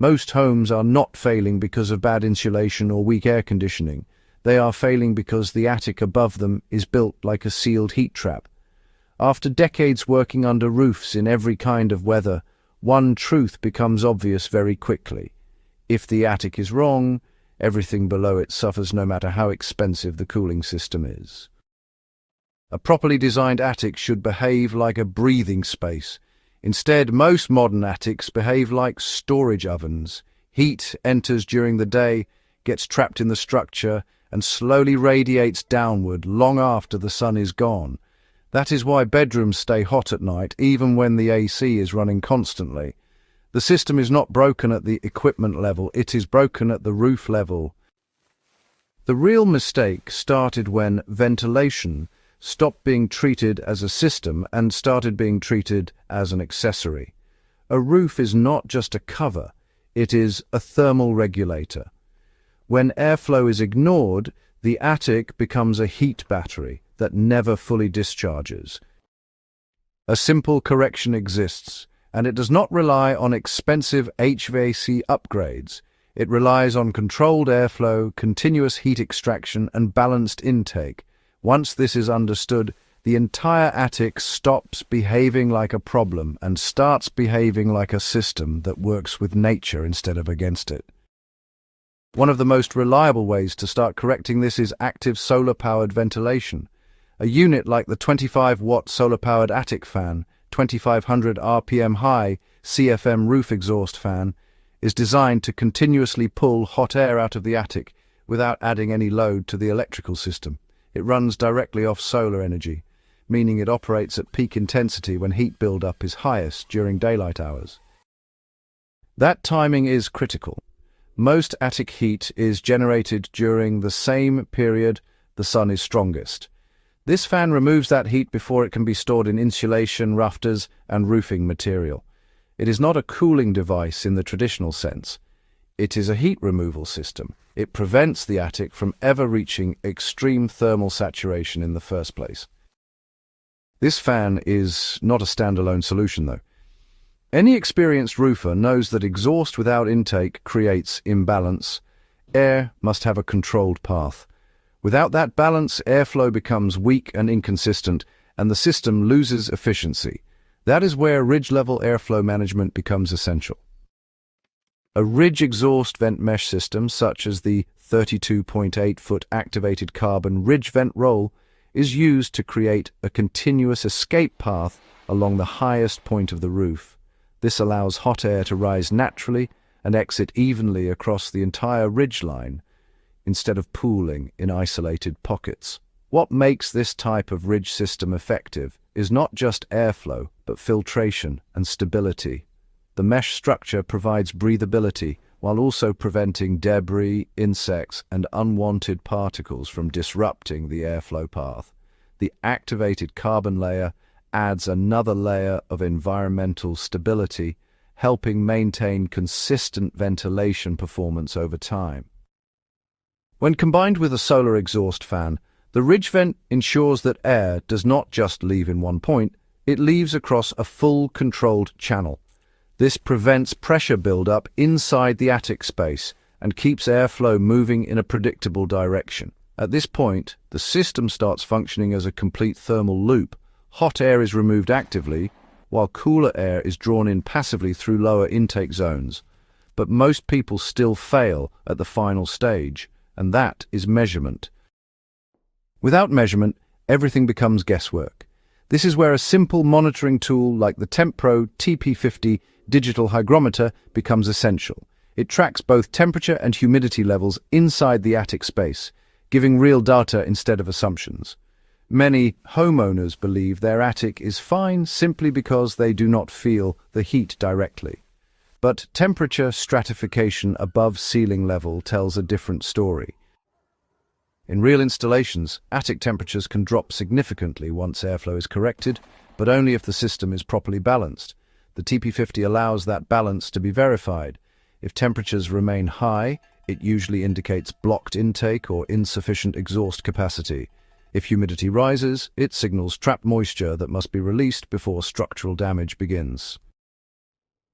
Most homes are not failing because of bad insulation or weak air conditioning. They are failing because the attic above them is built like a sealed heat trap. After decades working under roofs in every kind of weather, one truth becomes obvious very quickly. If the attic is wrong, everything below it suffers no matter how expensive the cooling system is. A properly designed attic should behave like a breathing space. Instead, most modern attics behave like storage ovens. Heat enters during the day, gets trapped in the structure, and slowly radiates downward long after the sun is gone. That is why bedrooms stay hot at night, even when the AC is running constantly. The system is not broken at the equipment level, it is broken at the roof level. The real mistake started when ventilation stopped being treated as a system and started being treated as an accessory. A roof is not just a cover, it is a thermal regulator. When airflow is ignored, the attic becomes a heat battery that never fully discharges. A simple correction exists, and it does not rely on expensive HVAC upgrades. It relies on controlled airflow, continuous heat extraction, and balanced intake. Once this is understood, the entire attic stops behaving like a problem and starts behaving like a system that works with nature instead of against it. One of the most reliable ways to start correcting this is active solar-powered ventilation. A unit like the 25-watt solar-powered attic fan, 2500 RPM high CFM roof exhaust fan, is designed to continuously pull hot air out of the attic without adding any load to the electrical system. It runs directly off solar energy, meaning it operates at peak intensity when heat buildup is highest during daylight hours. That timing is critical. Most attic heat is generated during the same period the sun is strongest. This fan removes that heat before it can be stored in insulation, rafters, and roofing material. It is not a cooling device in the traditional sense. It is a heat removal system. It prevents the attic from ever reaching extreme thermal saturation in the first place. This fan is not a standalone solution, though. Any experienced roofer knows that exhaust without intake creates imbalance. Air must have a controlled path. Without that balance, airflow becomes weak and inconsistent, and the system loses efficiency. That is where ridge-level airflow management becomes essential. A ridge exhaust vent mesh system, such as the 32.8-foot activated carbon ridge vent roll, is used to create a continuous escape path along the highest point of the roof. This allows hot air to rise naturally and exit evenly across the entire ridge line, instead of pooling in isolated pockets. What makes this type of ridge system effective is not just airflow, but filtration and stability. The mesh structure provides breathability while also preventing debris, insects, and unwanted particles from disrupting the airflow path. The activated carbon layer adds another layer of environmental stability, helping maintain consistent ventilation performance over time. When combined with a solar exhaust fan, the ridge vent ensures that air does not just leave in one point, it leaves across a full controlled channel. This prevents pressure buildup inside the attic space and keeps airflow moving in a predictable direction. At this point, the system starts functioning as a complete thermal loop. Hot air is removed actively, while cooler air is drawn in passively through lower intake zones. But most people still fail at the final stage, and that is measurement. Without measurement, everything becomes guesswork. This is where a simple monitoring tool like the TempPro TP50 digital hygrometer becomes essential. It tracks both temperature and humidity levels inside the attic space, giving real data instead of assumptions. Many homeowners believe their attic is fine simply because they do not feel the heat directly. But temperature stratification above ceiling level tells a different story. In real installations, attic temperatures can drop significantly once airflow is corrected, but only if the system is properly balanced. The TP50 allows that balance to be verified. If temperatures remain high, it usually indicates blocked intake or insufficient exhaust capacity. If humidity rises, it signals trapped moisture that must be released before structural damage begins.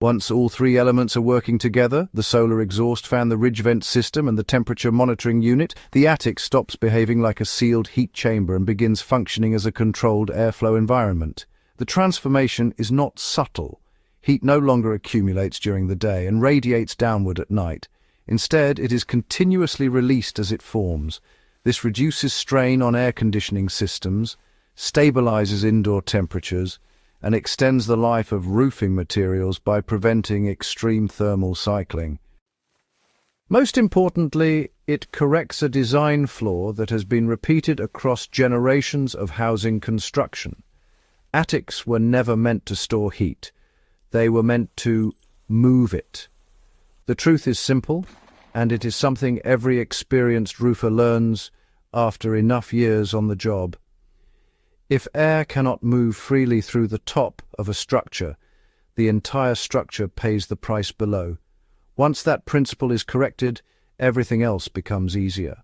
Once all three elements are working together, the solar exhaust fan, the ridge vent system, and the temperature monitoring unit, the attic stops behaving like a sealed heat chamber and begins functioning as a controlled airflow environment. The transformation is not subtle. Heat no longer accumulates during the day and radiates downward at night. Instead, it is continuously released as it forms. This reduces strain on air conditioning systems, stabilizes indoor temperatures, and extends the life of roofing materials by preventing extreme thermal cycling. Most importantly, it corrects a design flaw that has been repeated across generations of housing construction. Attics were never meant to store heat. They were meant to move it. The truth is simple, and it is something every experienced roofer learns after enough years on the job. If air cannot move freely through the top of a structure, the entire structure pays the price below. Once that principle is corrected, everything else becomes easier.